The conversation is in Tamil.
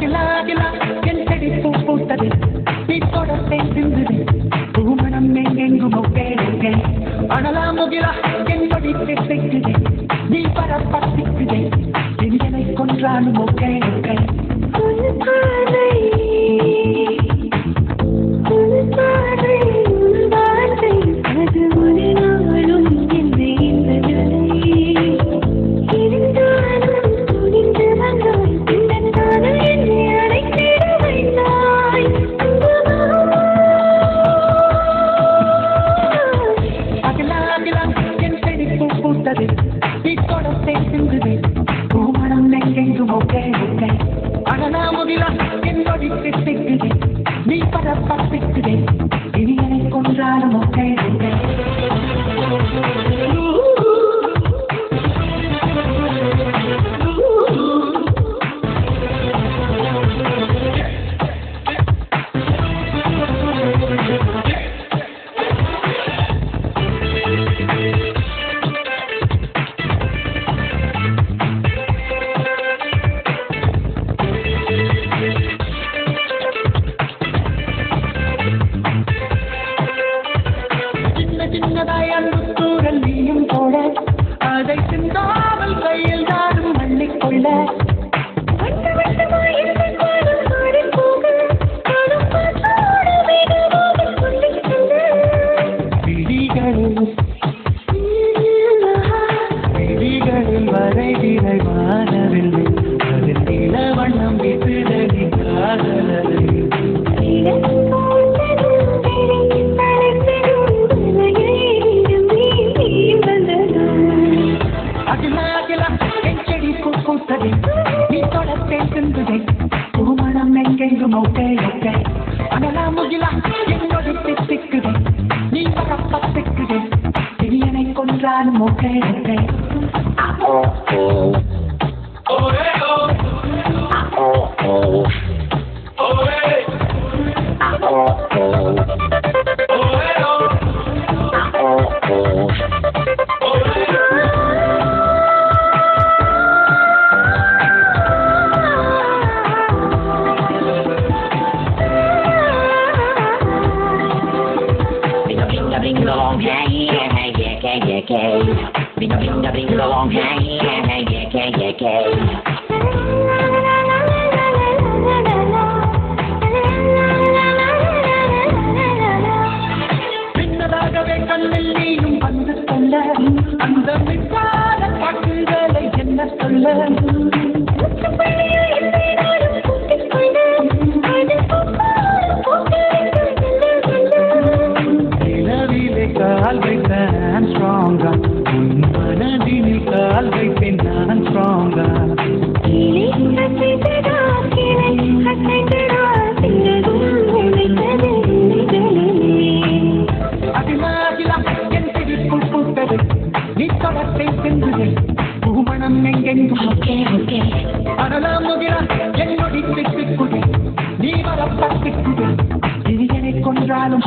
அகிலா அகிலா என் செடி பூ பூத்தது நீ தொடர்ந்தே சிந்தது பூமணம் எங்கெங்கும் ஒக்கே அனலா முகிலா என் கொடி திசைக்குது நீ பரப்பத்திக்குதே என்னை கொன்றாலும் ஒக்கே நீ தொடர்ந்தே சிந்தது பூமணம் எங்கெங்கும் ஒக்கே அனலா முகிலா என் கொடி திசைக்குது நீ பரப்பத்திக்குதே இனி என்னை கொன்றாலும் ஒக்கே அன்புத்தூரல் நீயும் போட அதை சிந்தாமல் கையில் நானும் அள்ளிக்கொள்ள விழிகளில் வரைவிலை வானவில்லை அதில் நில வண்ணம் விசுதடி காதலை நீ தொடர்ந்தே சிந்ததை பூமணம் எங்கெங்கும் ஒக்கே அனலா முகிலா என்னோடு திக்குதே நீ பரப்பத்திக்குதே இனி என்னை கொன்றாலும் okay Bring along, bring along, பின்னதாகவே கண்ணில் நீயும் வந்து சொல்ல அந்த மிட்டாத காட்டுதலை என்ன சொல்ல கால் வைத்தேன் நான் ஸ்ட்ராங்கா உன் மனதினில் கால் வைத்தேன் நான் ஸ்ட்ராங்கா அகிலா என் செடிக்குள் பூத்தது நீ தொடர்ந்தே சிந்தது பூமணம் எங்கெங்கும் அனலா முகிலா என் கொடி திக்குது நீ வரப்பத்திக்குது இனி என்னை கொன்றாலும்